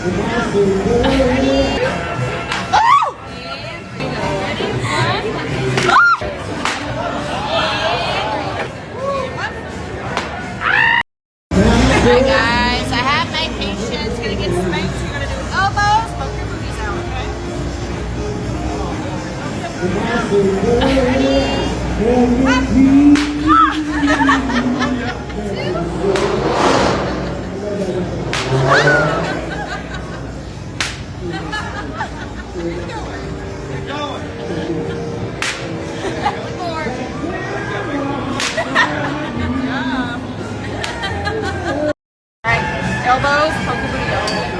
Alright guys, I have my patients gonna get spanked. You're gonna do elbows, poke your boobies out, Alright, elbows, poke your booty out.